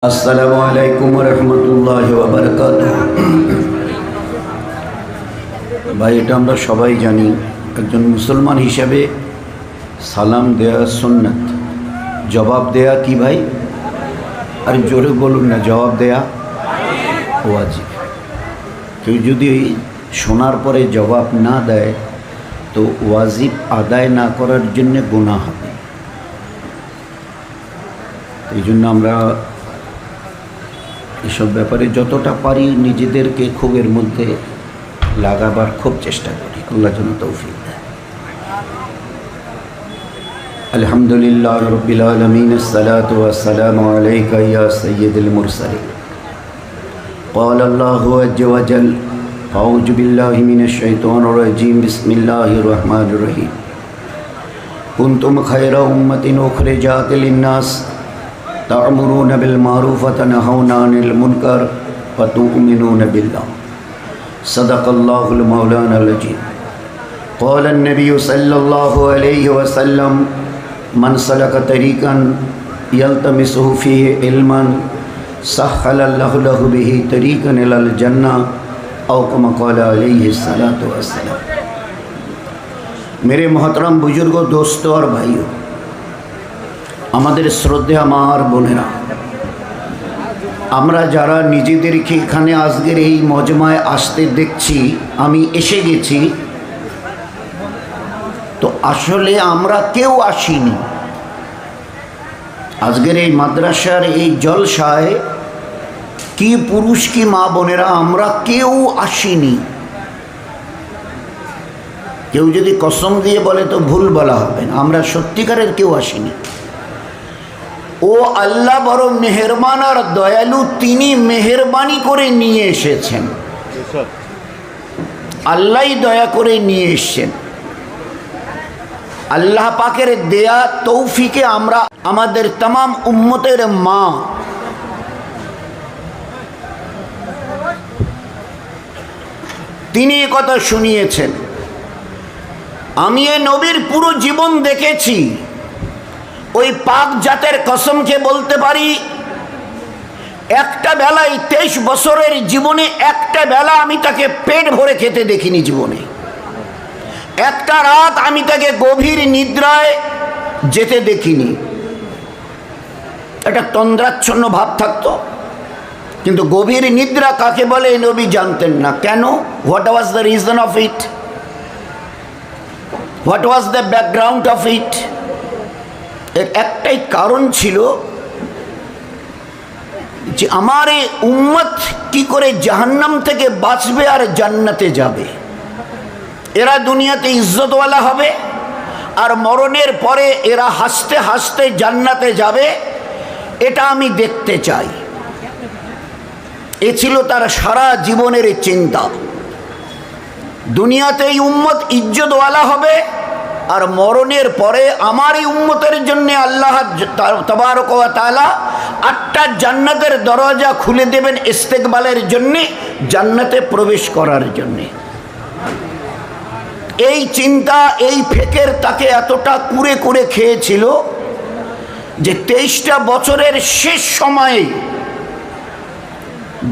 আসসালামু আলাইকুম ওয়া রাহমাতুল্লাহি ওয়া বারাকাতুহু। ভাই, এটা আমরা সবাই জানি, একজন মুসলমান হিসাবে সালাম দেয়া সুন্নাত, জবাব দেয়া কি ভাই? আর জোরে বলুন না, জবাব দেয়া ওয়াজিব। কেউ যদি শোনার পরে জবাব না দেয় তো ওয়াজিব আদায় না করার জন্য গুনাহ হবে। এই জন্য আমরা এসব ব্যাপারে যতটা পারি নিজেদেরকে খুব এর মধ্যে লাগাবার খুব চেষ্টা করি। আল্লাহ যেন তৌফিক দেয়। আলহামদুলিল্লাহ রাব্বিল আলামিন, আসসালাতু ওয়াসসালামু আলাইকা ইয়া সাইয়্যিদুল মুরসালিন। قال الله عز وجل أعوذ بالله من الشيطان الرجيم بسم الله الرحمن الرحيم كنتم خير أمة أخرجت للناس تأمرون بالمعروف وتنهون عن المنكر وتؤمنون بالله صدق الله المولانا العظيم قال النبي صلى الله عليه وسلم من سلك طريقا يلتمسه فيه علما سهل الله له به طريقا إلى الجنة أو كما قال عليه الصلاة والسلام। मेरे मोहतरम बुजुर्ग दोस्तों और भाइयों, আমাদের শ্রদ্ধে আমার বোনেরা, আমরা যারা নিজেদেরকে এখানে আজকের এই মজমায় আসতে দেখছি, আমি এসে গেছি, তো আসলে আমরা কেউ আসিনি আজকের এই মাদ্রাসার এই জলসায়। কি পুরুষ কি মা বোনেরা, আমরা কেউ আসিনি। কেউ যদি কসম দিয়ে বলে তো ভুল বলা হবে না, আমরা সত্যিকারের কেউ আসিনি। ও আল্লাহ বড় মেহেরবান আর দয়ালু, তিনি মেহেরবানি করে নিয়ে এসেছেন, আল্লাহই দয়া করে নিয়ে এসেছেন। আল্লাহ পাকের দেয়া তৌফিকে আমরা আমাদের तमाम উম্মতের মা, তিনি কথা শুনিয়েছেন। আমি এ নবীর পুরো জীবন দেখেছি। ওই পাক জাতের কসমকে বলতে পারি, একটা বেলায় 23 বছরের জীবনে একটা বেলা আমি তাকে পেট ভরে খেতে দেখিনি জীবনে। একটা রাত আমি তাকে গভীর নিদ্রায় যেতে দেখিনি। একটা তন্দ্রাচ্ছন্ন ভাব থাকতো, কিন্তু গভীর নিদ্রা কাকে বলে এই নবী জানতেন না। কেন? What was the reason of it? What was the background of it? এর একটাই কারণ ছিল যে আমার এই উম্মত কি করে জাহান্নাম থেকে বাঁচবে আর জান্নাতে যাবে। এরা দুনিয়াতে ইজ্জতওয়ালা হবে আর মরণের পরে এরা হাসতে হাসতে জান্নাতে যাবে, এটা আমি দেখতে চাই। এ ছিল তার সারা জীবনের চিন্তা। দুনিয়াতে এই উম্মত ইজ্জতওয়ালা হবে আর মরণের পরে আমার এই উম্মতের জন্য আল্লাহ তাবারক ওয়া তাআলা 8টা জান্নাতের দরজা খুলে দেবেন ইস্তেকবালের জন্য, জান্নাতে প্রবেশ করার জন্য। এই চিন্তা, এই ফেকের তাকে এতটা কুরে কুরে খেয়েছিল যে 23টা বছরের শেষ সময়ে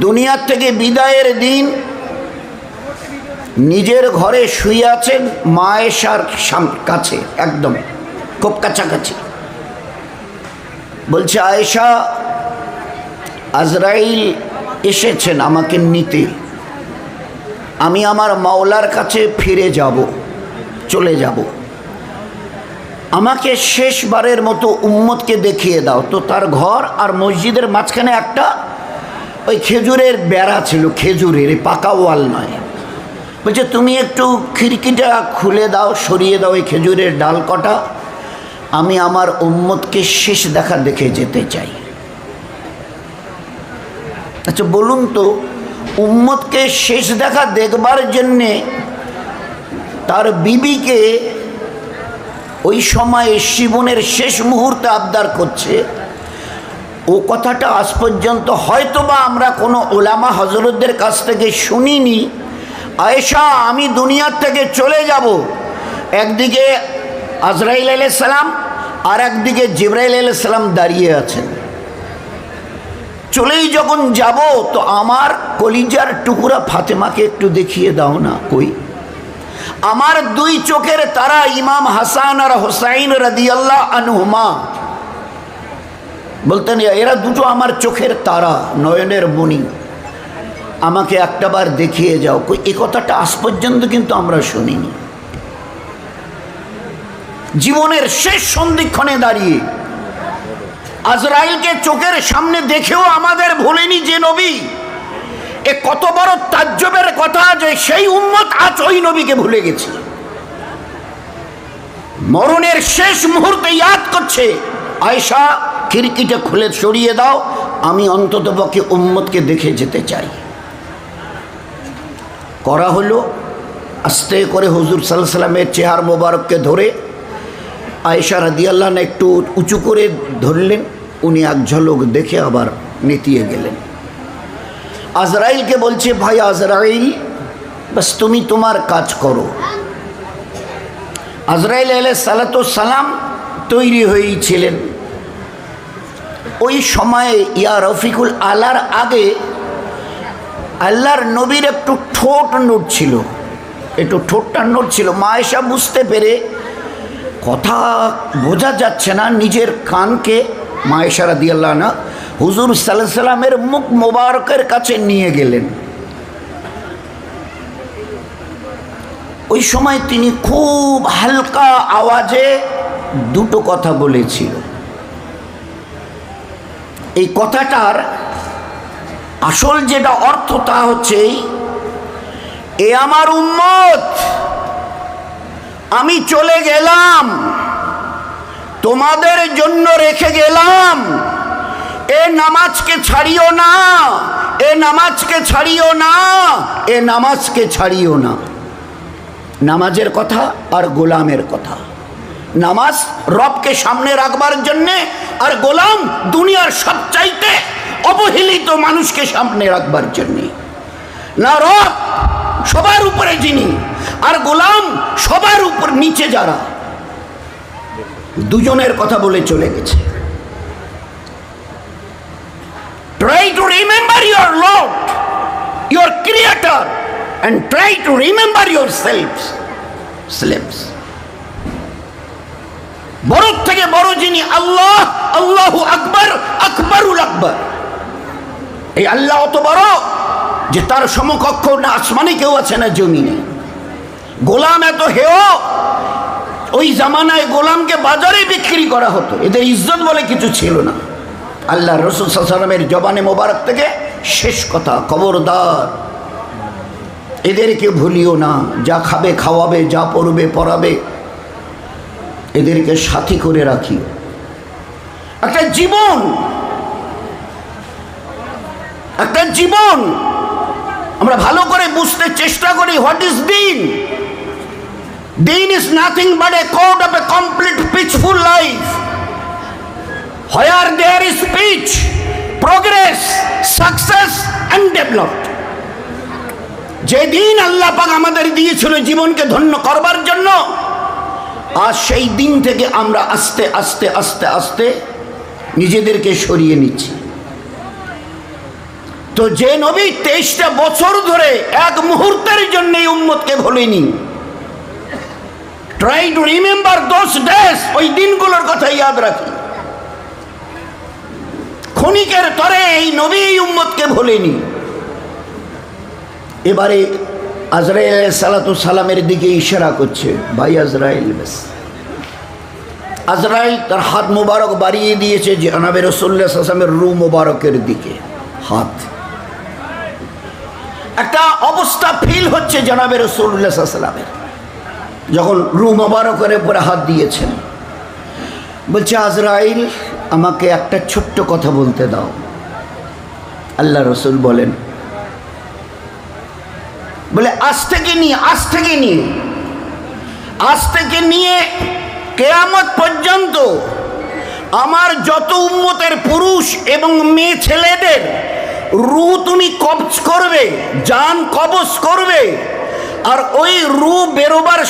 দুনিয়ার থেকে বিদায়ের দিন নিজের ঘরে শুয়ে আছেন মা আয়েশার কাছে, একদম খুব কাছাকাছি। বলছে, আয়েশা, আজরাইল এসেছেন আমাকে নিতে, আমি আমার মাওলার কাছে ফিরে যাব, চলে যাব, আমাকে শেষবারের মতো উম্মতকে দেখিয়ে দাও। তো তার ঘর আর মসজিদের মাঝখানে একটা ওই খেজুরের বেড়া ছিল, খেজুরের, পাকা ওয়াল নয়। বলছে, তুমি একটু খিড়কিটা খুলে দাও, সরিয়ে দাও এই খেজুরের ডাল কটা, আমি আমার উম্মতকে শেষ দেখা দেখে যেতে চাই। আচ্ছা বলুন তো, উম্মতকে শেষ দেখা দেখবার জন্যে তার বিবিকে ওই সময়ে জীবনের শেষ মুহূর্তে আবদার করছে। ও কথাটা আজ পর্যন্ত হয়তোবা আমরা কোনো ওলামা হজরতদের কাছ থেকে শুনিনি। আয়েশা, আমি দুনিয়ার থেকে চলে যাব, একদিকে আজরাইল আলাইহিস সালাম আর একদিকে জিবরাইল আলাইহিস সালাম দাঁড়িয়ে আছেন। চলেই যখন যাব তো আমার কলিজার টুকরা ফাতেমাকে একটু দেখিয়ে দাও না। কই? আমার দুই চোখের তারা ইমাম হাসান আর হোসাইন রাদিয়াল্লাহু আনহুমা, বলতেন এরা দুটো আমার চোখের তারা, নয়নের মণি, আমাকে একটাবার দেখিয়ে যাও। কই? এই কথাটা আজ পর্যন্ত কিন্তু আমরা শুনিনি। জীবনের শেষ সন্ধিক্ষণে দাঁড়িয়ে আজরাইলকে চোখের সামনে দেখেও আমাদের ভুলেনি যে নবী। এ কত বড় তাজ্জবের কথা যে সেই উম্মত আজ ওই নবীকে ভুলে গেছে। মরণের শেষ মুহূর্তে ইয়াদ করছে, আয়েশা খিড়কিটা খুলে সরিয়ে দাও, আমি অন্ততপক্ষে উম্মতকে দেখে যেতে চাই। করা হলো। আস্তে করে হুজুর সাল্লাল্লাহু আলাইহি ওয়াসাল্লামের চেহারা মোবারককে ধরে আয়েশা রাদিয়াল্লাহু আনহা একটু উঁচু করে ধরলেন। উনি এক ঝলক দেখে আবার নেতিয়ে গেলেন। আজরাইলকে বলছে, ভাই আজরাইল, বাস তুমি তোমার কাজ করো। আজরাইল আলাইহিস সালাতু সালাম তৈরি হয়েই ছিলেন। ওই সময়ে ইয়া রফিকুল আলার আগে আল্লাহর নবীর একটু ঠোঁট নড়ছিল, একটু ঠোঁটটা নড়ছিল। মা আয়েশা বুঝতে পেরে, কথা বোঝা যাচ্ছে না, নিজের কানকে মা আয়েশা রাদিয়াল্লাহু আনহা হুজুর সাল্লাল্লাহু আলাইহি সাল্লামের মুখ মোবারকের কাছে নিয়ে গেলেন। ওই সময় তিনি খুব হালকা আওয়াজে দুটো কথা বলেছিল। এই কথাটার আসল যেটা অর্থ তা হচ্ছে, এ আমার উম্মত, আমি চলে গেলাম, তোমাদের জন্য রেখে গেলাম, এ নামাজকে ছাড়িও না, এ নামাজকে ছাড়িও না, এ নামাজকে ছাড়িও না। নামাজের কথা আর গোলামের কথা। নামাজ রবকে সামনে রাখবার জন্যে, আর গোলাম দুনিয়ার সবচাইতে অবহেলিত মানুষকে সামনে রাখবার জন্যে। না, রব সবার উপরে যিনি, আর গোলাম সবার উপর নিচে যারা, দুজনের কথা বলে চলে গেছে। Try to remember your Lord, your Creator, and try to remember yourselves, slaves. বড় থেকে বড় যিনি আল্লাহ, আল্লাহু আকবার, আকবরুল আকবর। এই আল্লাহ অত বড় যে তার সমকক্ষ না আসমানে কেউ আছে না জমিনে। গোলাম এত হেয়, ওই জামানায় গোলামকে বাজারে বিক্রি করা হতো, এদের ইজ্জত বলে কিছু ছিল না। আল্লাহ রাসূল সাল্লাল্লাহু আলাইহি ওয়াসাল্লামের জবানে মোবারক থেকে শেষ কথা, খবরদার এদেরকে ভুলিও না। যা খাবে খাওয়াবে, যা পরবে পরাবে, এদেরকে সাথী করে রাখি। একটা জীবন, একটা জীবন আমরা ভালো করে বুঝতে চেষ্টা করি। হোয়াট ইজ দিন? দিন is nothing but A code of A complete peaceful life, where there is peace, progress, success and development. যে দিন আল্লাহ পাক আমাদের দিয়েছিল জীবনকে ধন্য করবার জন্য, আজ সেই দিন থেকে আমরা আস্তে আস্তে আস্তে আস্তে নিজেদেরকে সরিয়ে নিচ্ছি। তো যে নবী 23টা বছর ধরে এক মুহূর্তের জন্য এই উম্মতকে ভুলেনি, try to remember those days, ওই দিনগুলোর কথা ইয়াদ রাখি। ক্ষণিকের তরে এই নবী এই উম্মতকে ভুলেনি। এবারে আজরাইল আলাইহিস সালাতু সালামের দিকে ইশারা করছে, ভাই আজরাইল। ব্যাস আজরাইল তার হাত মোবারক বাড়িয়ে দিয়েছে জনাবে রাসূলুল্লাহ সাল্লাল্লাহু আলাইহি ওয়াসাল্লামের রূহ মোবারকের দিকে। হাত, একটা অবস্থা ফিল হচ্ছে জনাবে রাসূলুল্লাহ সাল্লাল্লাহু আলাইহি ওয়াসাল্লামের, যখন রূহ মোবারকের উপরে হাত দিয়েছেন। বলছে, আজরাইল আমাকে একটা ছোট্ট কথা বলতে দাও। আল্লাহ রসুল বলেন, বলে আজ থেকে নিয়ে কিয়ামত পর্যন্ত আমার যত উম্মতের পুরুষ এবং মেয়ে ছেলেদের রূহ তুমি কবজ করবে, জান কবজ করবে, আর ওই রূহ বেরোবার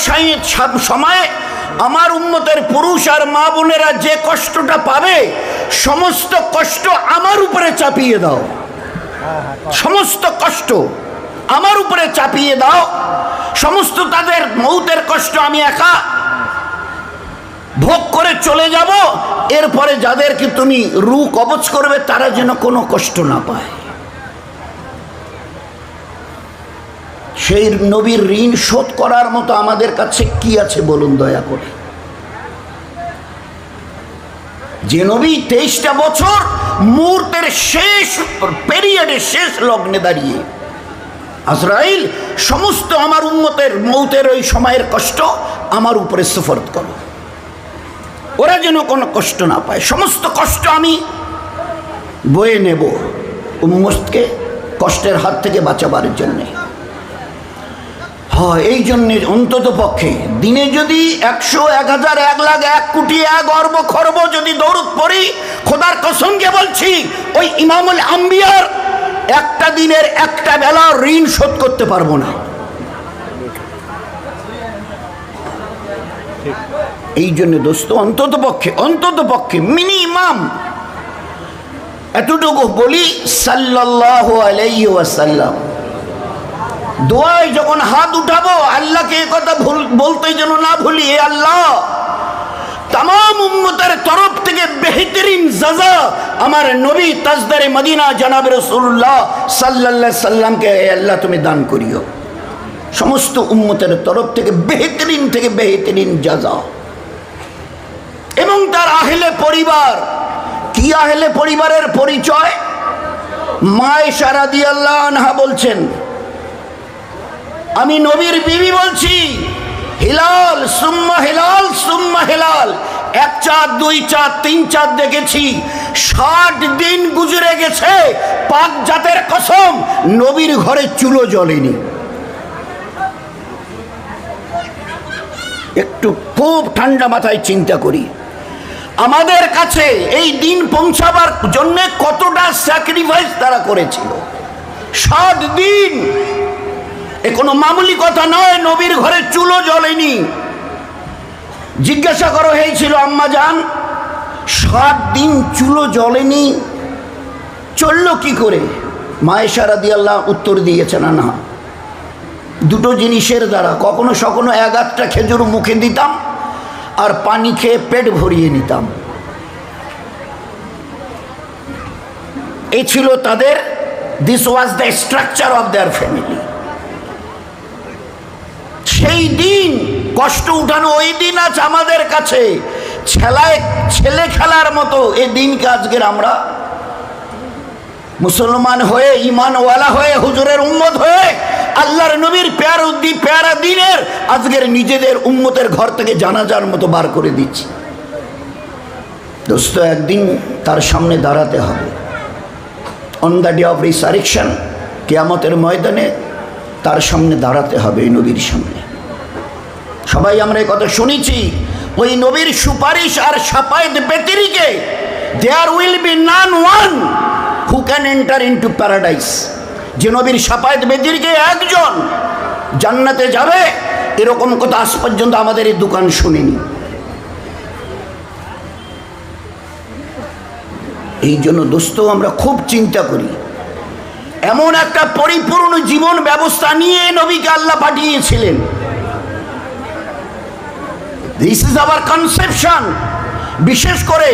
সময় আমার উম্মতের পুরুষ আর মা বোনেরা যে কষ্টটা পাবে সমস্ত কষ্ট আমার উপরে চাপিয়ে দাও, সমস্ত কষ্ট আমার উপরে চাপিয়ে দাও, সমস্ত তাদের মৌতের কষ্ট আমি একা ভোগ করে চলে যাব, এরপরে যাদেরকে তুমি রূহ কবজ করবে তারা যেন কোনো কষ্ট না পায়। সেই নবীর ঋণ শোধ করার মতো আমাদের কাছে কি আছে বলুন দয়া করে? যে নবী 23টা বছর মুহূর্তের শেষ পেরিয়ডে, শেষ লগ্নে দাঁড়িয়ে আজরাইল সমস্ত আমার উম্মতের মৌতের ওই সময়ের কষ্ট আমার উপরে সুফরদ করো, ওরা যেন কোনো কষ্ট না পায়, সমস্ত কষ্ট আমি বয়ে নেব উম্মতকে কষ্টের হাত থেকে বাঁচাবার জন্যে। হ্যাঁ, এই জন্যে অন্তত পক্ষে দিনে যদি 100, 1000, 1 লাখ, 1 কোটি, 1 অর্ব খরব যদি দৌড় পড়ি, খোদার কসমকে বলছি ওই ইমামুল আম্বিয়ার একটা দিনের একটা বেলা ঋণ শোধ করতে পারবো না। এই জন্য দোস্ত অন্তত পক্ষে মিনিমাম এতটুকু বলি, সাল্লাল্লাহু আলাইহি ওয়াসাল্লাম দোয়ায় যখন হাত উঠাবো আল্লাহকে এ কথা বলতে যেন না ভুলি, হে আল্লাহ तमाम उम्मतेर तरफ থেকে बेहतरीन सजा আমার নবী তাজদারে মদিনা জনাব রাসূলুল্লাহ সাল্লাল্লাহু আলাইহি সাল্লাম কে আল্লাহ তুমি দান করিও, সমস্ত উম্মতের তরফ থেকে বেহতরিন জাযা। এবং তার আহলে পরিবার, কি আহলে পরিবারের পরিচয়? মা আয়েশা রাদিয়াল্লাহু আনহা বলছেন, আমি নবীর বিবি বলছি, হিলাল সুম্মা হিলাল সুম্মা হিলাল, 1 চাঁদ 2 চাঁদ 3 চাঁদ দেখেছি, 60 দিন গুজরে গেছে, পাক জাতের কসম নবীর ঘরে চুলো জ্বলেনি। একটু খুব ঠান্ডা মাথায় চিন্তা করি, আমাদের কাছে এই দিন পৌঁছাবার জন্য কতটা স্যাক্রিফাইস তারা করেছিল। 60 দিন, এ কোনো মামুলি কথা নয়, নবীর ঘরে চুলো জ্বলেনি। জিজ্ঞাসা করা হয়েছিল, আম্মা জান 60 দিন চুলো জ্বলেনি, চললো কি করে? মা আয়েশা রাদিয়াল্লাহু উত্তর দিয়েছেন, না দুটো জিনিসের দ্বারা, কখনো সখনো 1-8টা খেজুর মুখে দিতাম আর পানি খেয়ে পেট ভরিয়ে নিতাম। এই ছিল তাদের, this was the structure of their family. সেই দিন কষ্ট উঠানো ওই দিন আছে আমাদের কাছে ছেলে খেলার মতো। এই দিনকে আজকের আমরা মুসলমান হয়ে, ইমানওয়ালা হয়ে, হুজুরের উম্মত হয়ে, আল্লাহর নবীর প্যারা দিনের আজকের নিজেদের উম্মতের ঘর থেকে জানাজার মতো বার করে দিচ্ছি। দোস্ত, একদিন তার সামনে দাঁড়াতে হবে, on the day of resurrection, কিয়ামতের ময়দানে তার সামনে দাঁড়াতে হবে, এই নবীর সামনে। সবাই আমরা এই কথা শুনেছি, ওই নবীর সুপারিশ আর শাফায়েত ব্যতিরেকে there will be none one who can enter into paradise. যে নবীর শাফায়েত ব্যতিরেকে একজন জান্নাতে যাবে, এরকম কথা আজ পর্যন্ত আমাদের এই দোকান শুনিনি। এই জন্য দোস্ত আমরা খুব চিন্তা করি, এমন একটা পরিপূর্ণ জীবন ব্যবস্থা নিয়ে নবীকে আল্লাহ পাঠিয়েছিলেন। This is our conception. বিশেষ করে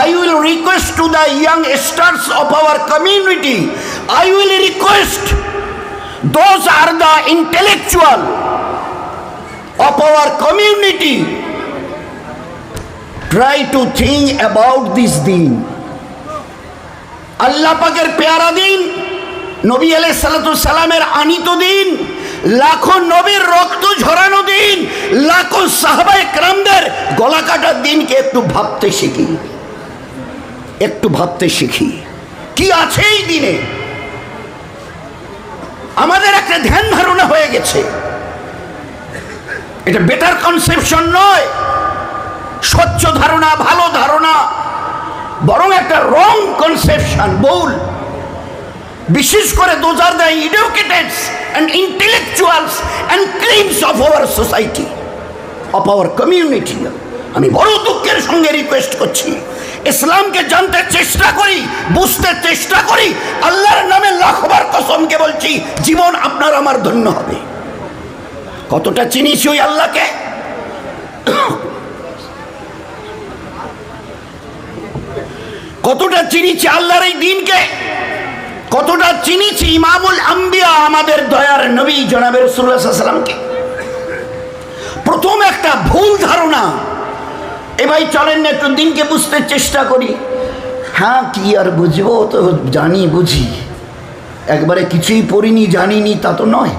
I will request to the young stars of our community, I will request those are the intellectual of our community, try to think about this din. আল্লাহ পাকের পেয়ারা দিন, নবী আলাইহিস সালাতু সালামের আনিত দিন, লাখো নবীর রক্ত ঝরানো দিন, লাখো সাহাবায়ে কেরামদের গলা কাটার দিনকে একটু ভাবতে শিখি কি আছে এই দিনে। আমাদের একটা ধ্যান ধারণা হয়ে গেছে, এটা বেটার কনসেপশন নয়, স্বচ্ছ ধারণা, ভালো ধারণা, বরং একটা রং কনসেপশন, ভুল। বিশেষ করে those are the educated and intellectuals and creams of our society. Of our community. আমি বড় দুঃখের সঙ্গে রিকোয়েস্ট করছি, ইসলামকে জানতে চেষ্টা করি, বুঝতে চেষ্টা করি। আল্লাহর নামে লাখবার কসমকে বলছি, জীবন আপনার আমার ধন্য হবে। কতটা চিনিস ওই আল্লাহকে? কতটা চিনিছি আল্লাহর এই দিনকে? কতটা চিনিছি ইমামুল আম্বিয়া আমাদের দয়ার নবী জনাবে রাসূলুল্লাহ সাল্লাল্লাহু আলাইহি ওয়াসাল্লামকে? প্রথম একটা ভুল ধারণা, এ ভাই চলেন না একটু দিনকে বুঝতে চেষ্টা করি। হ্যাঁ, কি আর বুঝবো, তো জানি বুঝি, একবারে কিছুই পড়িনি জানিনি তা তো নয়।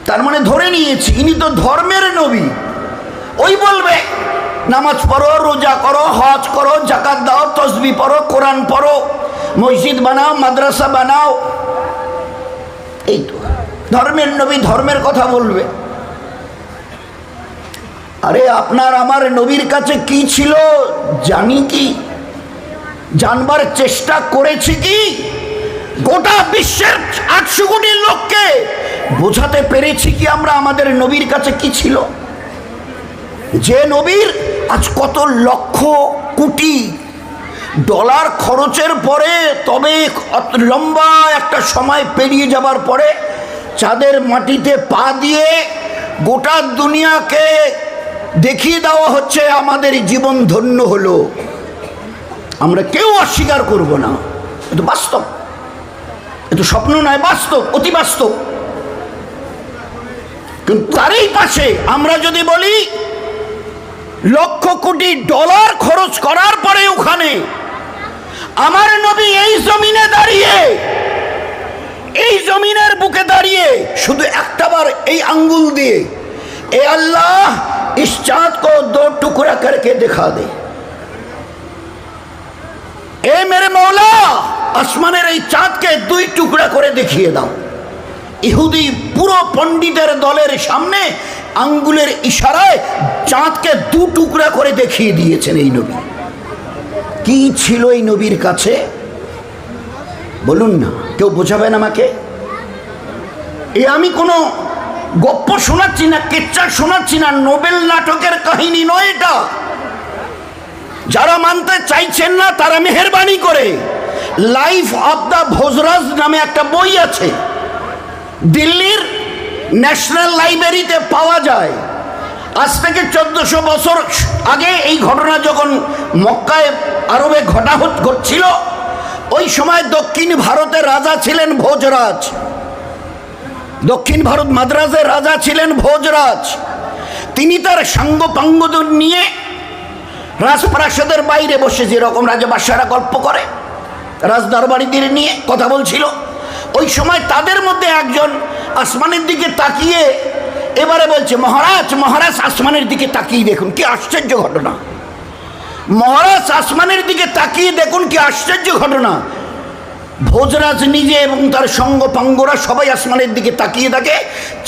তার মানে ধরে নিয়েছি ইনি তো ধর্মের নবী। ওই বলবে নামাজ পড়ো, রোজা করো, হজ করো, যাকাত দাও, তসবিহ পড়ো, কোরআন পড়ো, মসজিদ বানাও, মাদ্রাসা বানাও। এই তো ধর্মের নবী, ধর্মের কথা বলবে। আরে আপনার আমার নবীর কাছে কি ছিল জানি কি? জানবার চেষ্টা করেছি কি? গোটা বিশ্বের 800 কোটি লোককে বোঝাতে পেরেছি কি আমরা আমাদের নবীর কাছে কি ছিল? যে নবীর আজ কত লক্ষ কোটি ডলার খরচের পরে, তবে লম্বা একটা সময় পেরিয়ে যাবার পরে চাঁদের মাটিতে পা দিয়ে গোটা দুনিয়াকে দেখিয়ে দেওয়া হচ্ছে আমাদের জীবন ধন্য হলো। আমরা কেউ অস্বীকার করব না, এটা বাস্তব, এটা স্বপ্ন নয়, বাস্তব, অতি বাস্তব। কিন্তু তারই পাশে আমরা যদি বলি লক্ষ কোটি ডলার খরচ করার পরে ওখানে আমার নবী এই জমিনে দাঁড়িয়ে, এই জমিনের বুকে দাঁড়িয়ে শুধু একটাবার এই আঙ্গুল দিয়ে এ আল্লাহ इस चांद को 2 टुकड़ा करके दिखा दे, ए मेरे मौला আসমানের এই চাঁদকে 2 টুকরা করে দেখিয়ে দাও। ইহুদি পুরো পণ্ডিতের দলের সামনে আঙ্গুলের ইশারায় চাঁদকে 2 টুকরা করে দেখিয়ে দিয়েছেন এই নবী। কি ছিল এই নবীর কাছে বলুন না, কেউ বোঝাবেন আমাকে? আমি কোনো গপ্প শোনাচ্ছি না, কেচ্চা শোনাচ্ছি না, নোবেল নাটকের কাহিনী নয় এটা। যারা মানতে চাইছেন না তারা মেহেরবানি করে লাইফ অফ দ্য ভোজরাজ নামে একটা বই আছে, দিল্লির ন্যাশনাল লাইব্রেরিতে পাওয়া যায়। আজ থেকে 1400 বছর আগে এই ঘটনা যখন মক্কায় আরবে ঘটছিল, ওই সময় দক্ষিণ ভারতের রাজা ছিলেন ভোজরাজ। দক্ষিণ ভারত মাদ্রাজের রাজা ছিলেন ভোজরাজ। তিনি তার সাঙ্গপাঙ্গদের নিয়ে রাজপ্রাসাদের বাইরে বসে, যেরকম রাজবাসারা গল্প করে, রাজদরবারীদের নিয়ে কথা বলছিল। ওই সময় তাদের মধ্যে একজন আসমানের দিকে তাকিয়ে এবারে বলছে, মহারাজ মহারাজ আসমানের দিকে তাকিয়ে দেখুন, কি আশ্চর্য ঘটনা। মহারাজ আসমানের দিকে তাকিয়ে দেখুন, কি আশ্চর্য ঘটনা। ভোজরাজ নিজে এবং তার সঙ্গপাঙ্গরা সবাই আসমানের দিকে তাকিয়ে থাকে।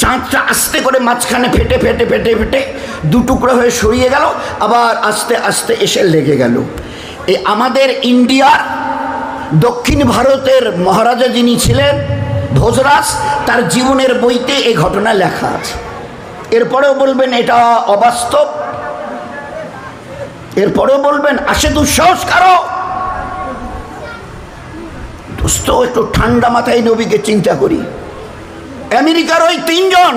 চাঁদটা আস্তে করে মাঝখানে ফেটে ফেটে ফেটে ফেটে 2 টুকরা হয়ে সরিয়ে গেল, আবার আস্তে আস্তে এসে লেগে গেল। এই আমাদের ইন্ডিয়ার দক্ষিণ ভারতের মহারাজা যিনি ছিলেন ভোজরাজ, তার জীবনের বইতে এই ঘটনা লেখা আছে। এরপরেও বলবেন এটা অবাস্তব, এরপরেও বলবেন আসে দুঃসাহস কারো। দোস্ত, একটু ঠান্ডা মাথায় নবীকে চিন্তা করি। আমেরিকার ওই 3 জন,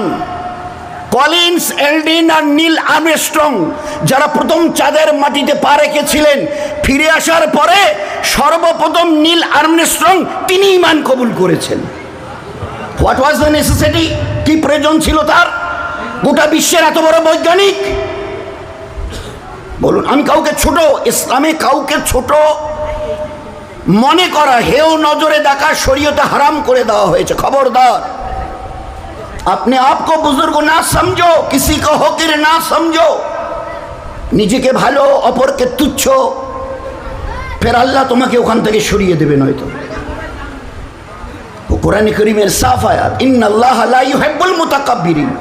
কলিন্স, এলডিন আর নীল আর্মস্ট্রং, যারা প্রথম চাঁদের মাটিতে পা রেখেছিলেন, ফিরে আসার পরে সর্বপ্রথম নীল আর্মস্ট্রং তিনি ঈমান কবুল করেছেন। What was the necessity? কি প্রয়োজন ছিল তার? গোটা বিশ্বের এত বড় বৈজ্ঞানিক, বলুন। আমি কাউকে ছোট, ইসলামে কাউকে ছোট মনে করা, হেও নজরে দেখা শরীয়তে হারাম করে দেওয়া হয়েছে। খবরদার, अपने आप को बुजुर्ग ना समझो, किसी को हकीर ना समझो। নিজেকে ভালো, অপরকে তুচ্ছ, ফের আল্লাহ তোমাকে ওখান থেকে সরিয়ে দেবে নয়তো। কোরআনে কারীমের সাফ আয়াত, ইন্নাল্লাহা লা ইউহিব্বুল মুতাকাব্বিরিন।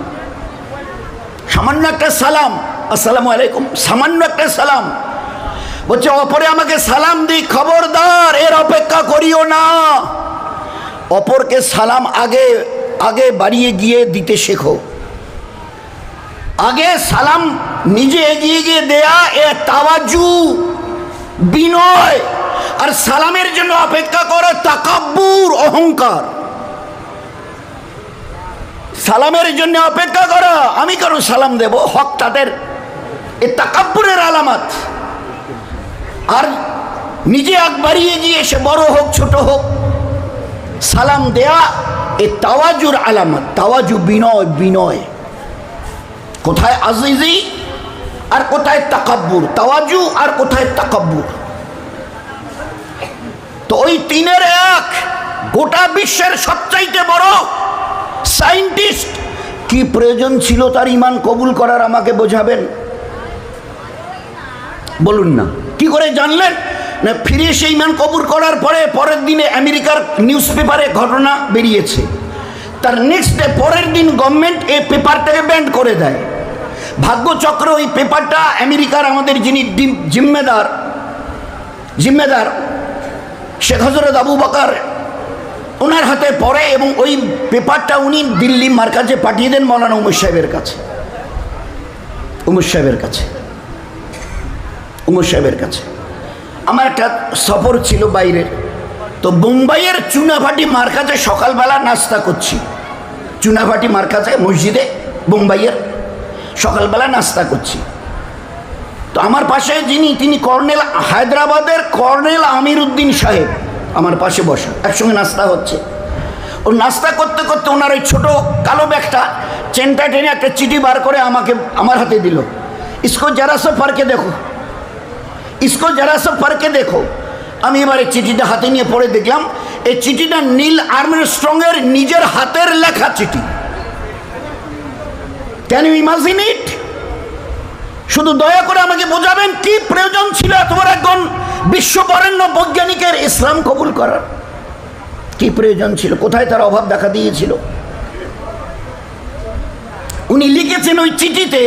সামান্য একটা সালাম, আসসালামু আলাইকুম, সামান্য একটা সালাম, বলছে অপরে আমাকে সালাম দিই, খবরদার এর অপেক্ষা করিও না। অপরকে সালাম আগে আগে বাড়িয়ে গিয়ে দিতে শেখো। আগে সালাম নিজে এগিয়ে গিয়ে দেয়া, এ তাওয়াজু, বিনয়। আর সালামের জন্য অপেক্ষা করে তাকাব্বুর, অহংকার। সালামের জন্য অপেক্ষা করো, আমি কারো সালাম দেব, হক তাদের, এ তাকাব্বুরের আলামত। আর নিজে আগ বাড়িয়ে গিয়ে সে বড় হোক ছোট হোক সালাম দেয়া, এ তাওয়াজুর আলামত। তাওয়াজু, বিনয়, বিনয়। কোথায় আজিজি আর কোথায় তাকাব্বুর, তাওয়াজু আর কোথায় তাকাব্বুর। তো ওই তিনের এক। গোটা বিশ্বের সবচাইতে বড় সায়েন্টিস্ট, কি প্রয়োজন ছিল তার ইমান কবুল করার, আমাকে বোঝাবেন? বলুন না, কি করে জানলেন? না, ফিরে এসে ইমান কবুল করার পরে পরের দিনে আমেরিকার নিউজ পেপারে ঘটনা বেরিয়েছে। তার নেক্সট ডে, পরের দিন গভর্নমেন্ট এই পেপারটাকে ব্যান্ড করে দেয়। ভাগ্যচক্র, ওই পেপারটা আমেরিকার আমাদের যিনি জিম্মেদার শেখ হজরত আবু বকর, ওনার হাতে পড়ে এবং ওই পেপারটা উনি দিল্লি মার্কাজে পাঠিয়ে দেন মৌলানা উমর সাহেবের কাছে। আমার একটা সফর ছিল বাইরের, তো বোম্বাইয়ের চুনাভাটি মার্কাজে সকালবেলা নাস্তা করছি। চুনাভাটি মার্কাজে মসজিদে বোম্বাইয়ের সকালবেলা নাস্তা করছি। তো আমার পাশে তিনি কর্নেল, হায়দ্রাবাদের কর্নেল আমির উদ্দিন সাহেব আমার পাশে বসা, একসঙ্গে নাস্তা হচ্ছে। ও নাস্তা করতে করতে ওনার ওই ছোটো কালো ব্যাগটা চেনটা টেনে একটা চিঠি বার করে আমার হাতে দিল। ইসকো যারা সব পড়কে দেখো। আমি এবারে চিঠিটা হাতে নিয়ে পড়ে দেখলাম, এই চিঠিটা নীল আর্মস্ট্রংয়ের নিজের হাতের লেখা চিঠি। Can you imagine it? শুধু দয়া করে আমাকে বোঝাবেন, কি প্রয়োজন ছিল এত বড় একজন বিশ্ববরেণ্য বৈজ্ঞানিকের ইসলাম কবুল করার? কি প্রয়োজন ছিল? কোথায় তার অভাব দেখা দিয়েছিল? উনি লিখেছেন ওই চিঠিতে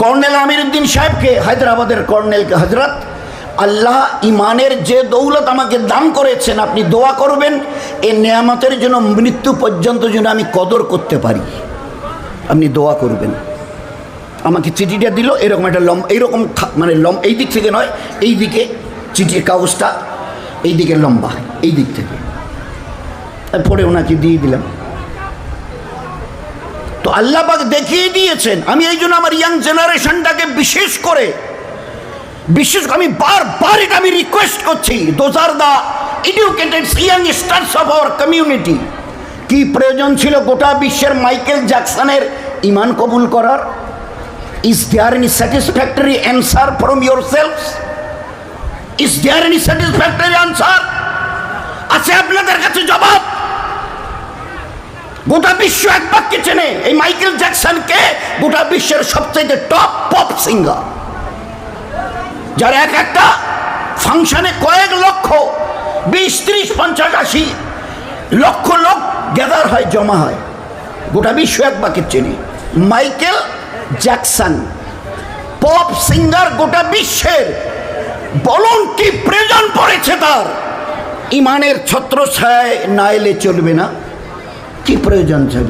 কর্নেল আমির উদ্দিন সাহেবকে, হায়দ্রাবাদের কর্নেলকে, হজরত, আল্লাহ ইমানের যে দৌলত আমাকে দান করেছেন, আপনি দোয়া করবেন এই নেয়ামতের জন্য মৃত্যু পর্যন্ত যেন আমি কদর করতে পারি, আপনি দোয়া করবেন। আমাকে চিঠিটা দিল, এরকম একটা এইরকম, মানে এই দিক থেকে নয়, এই দিকে চিঠির কাগজটা এই দিকে লম্বা, এই দিক থেকে পড়ে ওনাকে দিয়ে দিলাম। তো আল্লাহ পাক দেখিয়ে দিয়েছেন। আমি এই জন্য আমার ইয়াং জেনারেশনটাকে বিশেষ করে আমি বারবার এটা আমি রিকোয়েস্ট করছি, those are the educated young stars of our community. কি প্রয়োজন ছিল গোটা বিশ্বের মাইকেল জ্যাকসনের ইমান কবুল করার? Is there any satisfactory answer from yourselves? Is there any satisfactory answer? আছে আপনাদের কাছে জবাব? গোটা বিশ্ব এক বাক্যে চেনে এই মাইকেল জ্যাকসনকে, গোটা বিশ্বের সবচেয়ে টপ পপ সিঙ্গার, যার এক একটা ফাংশনে কয়েক লক্ষ, 20, 30, 50, 80 লক্ষ লোক গ্যাদার হয়, জমা হয়। গোটা বিশ্ব এক বাক্যে চেনে মাইকেল জ্যাকসন, পপ সিঙ্গার গোটা বিশ্বের। বলুন কি প্রয়োজন পড়েছে তার? ইমানের ছত্রছায়ায় না এলে চলবে না। কি প্রয়োজন ছিল?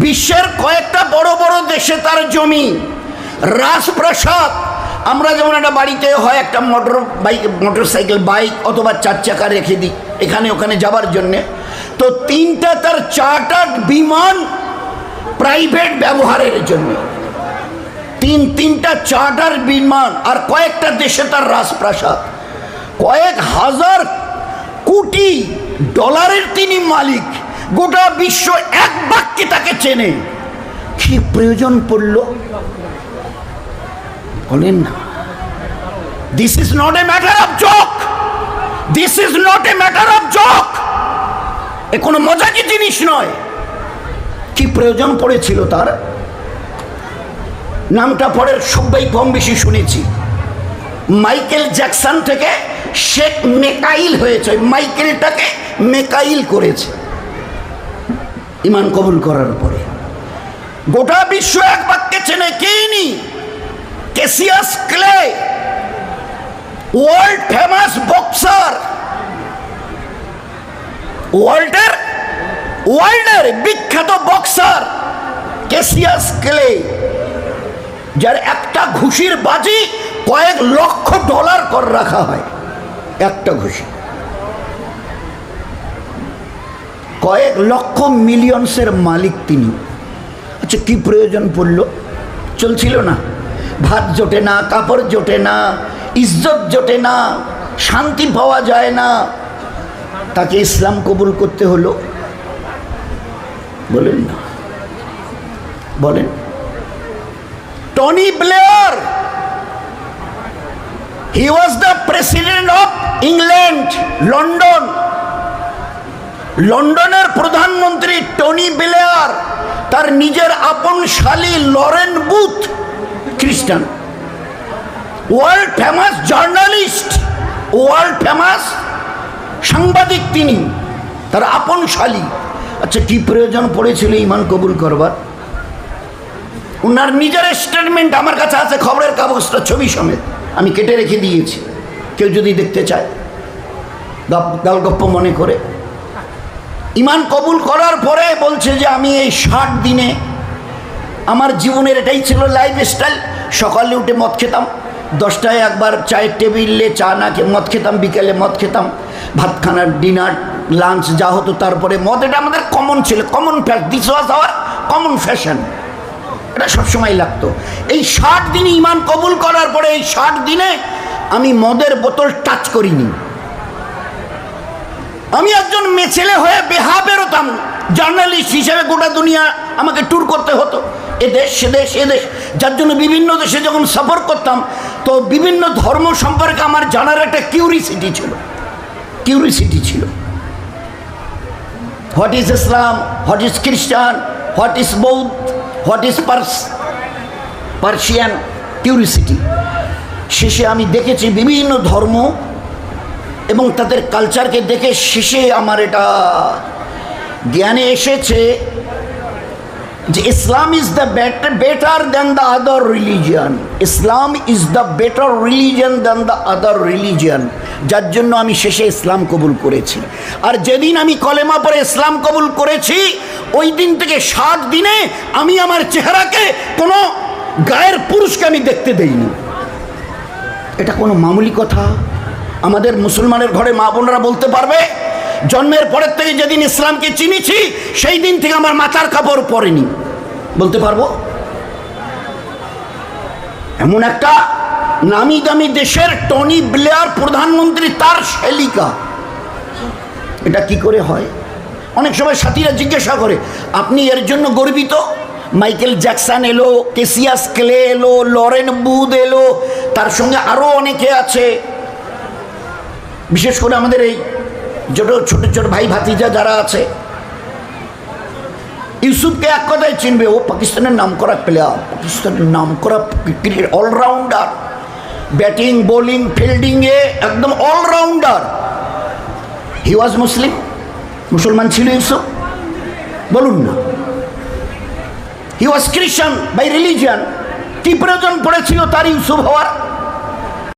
বিশ্বের কয়েকটা বড় বড় দেশে তার জমি, রাজপ্রাসাদ। আমরা যেমন একটা বাড়িতে হয় একটা মোটরসাইকেল, বাইক অথবা 4 চাকা রেখে দিই এখানে ওখানে যাবার জন্যে, তো 3টা তার চার্টার্ড বিমান প্রাইভেট ব্যবহারের জন্য, 3টা চার্টার বিমান, আর কয়েকটা দেশে তার রাজপ্রাসাদ। কয়েক হাজার কোটি ডলারের তিনি মালিক। গোটা বিশ্ব এক বাক্যে তাকে চেনে। কি প্রয়োজন পড়ল বলেন না? This is not a matter of joke, this is not a matter of joke. এ কোনো মজাকি জিনিস নয়। কি প্রয়োজন পড়েছিল তার? নামটা পরে সবাই কম বেশি শুনেছি। মাইকেল জ্যাকসন থেকে শেখ মেকাইল হয়েছে, মাইকেলটাকে মেকাইল করেছে ইমান কবুল করার পরে। গোটা বিশ্ব এক বাক্যে চেনে কে ইনি? Cassius Clay, world famous boxer, ওয়ার্ল্ডের বিখ্যাত বক্সার, ক্যাসিয়াস ক্লে, যার একটা ঘুষির বাজি কয়েক লক্ষ ডলার কর রাখা হয়, একটা ঘুষি কয়েক লক্ষ মিলিয়নসের মালিক তিনি। আচ্ছা, কি প্রয়োজন পড়ল? চলছিল না, ভাত জোটে না, কাপড় জোটে না, ইজ্জত জোটে না, শান্তি পাওয়া যায় না, তাকে ইসলাম কবুল করতে হলো। বলেন না, বলেন। Tony Blair, he was the president of England, London. লন্ডনের প্রধানমন্ত্রী টনি ব্লেয়ার, তার নিজের আপন শালী লরেন বুথ, খ্রিস্টান, world famous journalist, world famous সাংবাদিক তিনি, তার আপন শালী। আচ্ছা, কি প্রয়োজন পড়েছিল ঈমান কবুল করবার? উনার নিজের স্টেটমেন্ট আমার কাছে আছে, খবরের কাগজটা ছবি সমেত, আমি কেটে রেখে দিয়েছি, কেউ যদি দেখতে চায় গালগপ্প মনে করে। ঈমান কবুল করার পরে বলছে যে আমি এই 60 দিনে আমার জীবনের এটাই ছিল লাইফস্টাইল। সকালে উঠে মদ খেতাম, 10টায় একবার চায়ের টেবিলে চা না খেয়ে মদ খেতাম, বিকেলে মদ খেতাম, ভাত খানার ডিনার লাঞ্চ যা হতো তারপরে মদ। এটা আমাদের কমন ছিল, common fashion, this was our common fashion, এটা সবসময় লাগতো। এই 60 দিনে ঈমান কবুল করার পরে এই 60 দিনে আমি মদের বোতল টাচ করিনি। আমি একজন মেছেলে হয়ে বেহা বেরোতাম, জার্নালিস্ট হিসেবে গোটা দুনিয়া আমাকে ট্যুর করতে হতো, এদেশ সেদেশ এদেশ, যার জন্য বিভিন্ন দেশে যখন সফর করতাম তো বিভিন্ন ধর্ম সম্পর্কে আমার জানার একটা কিউরিসিটি ছিল, what is Islam, what is খ্রিস্টান, হোয়াট ইজ বৌদ্ধ, হোয়াট ইজ পার্সিয়ান, কিউরিসিটি। শেষে আমি দেখেছি বিভিন্ন ধর্ম এবং তাদের কালচারকে দেখে শেষে আমার এটা জ্ঞানে এসেছে যে Islam is the better than the other religion, Islam is the better religion than the other religion, যার জন্য আমি শেষে ইসলাম কবুল করেছি। আর যেদিন আমি কলেমা পড়ে ইসলাম কবুল করেছি ওই দিন থেকে 60 দিনে আমি আমার চেহারাকে কোনো গায়ের পুরুষকে আমি দেখতে দেইনি। এটা কোনো মামুলি কথা? আমাদের মুসলমানের ঘরে মা বোনরা বলতে পারবে জন্মের পরের থেকে যেদিন ইসলামকে চিনেছি সেই দিন থেকে আমার মাথার কাপড় পরেনি, বলতে পারবো? এমন একটা নামি দামি দেশের টনি ব্লেয়ার প্রধানমন্ত্রী, তার শ্যালিকা, এটা কি করে হয়? অনেক সময় সাথীরা জিজ্ঞাসা করে আপনি এর জন্য গর্বিত? মাইকেল জ্যাকসন এলো, ক্যাসিয়াস ক্লে এলো, লরেন বুথ এলো, তার সঙ্গে আরো অনেকে আছে। বিশেষ করে আমাদের এই ছোট ছোট ভাই ভাতিজা যারা আছে, ইউসুফকে এক কথায় চিনবে, ও পাকিস্তানের নাম করা প্লেয়ার, পাকিস্তানের নাম করা cricket allrounder, batting bowling fielding এ একদম অলরাউন্ডার। হি ওয়াজ মুসলিম, মুসলমান ছিল ইউসুফ? বলুন না। হি ওয়াজ খ্রিস্টান বাই রিলিজিয়ান, কি প্রয়োজন পড়েছিল তার ইউসুফ হওয়ার?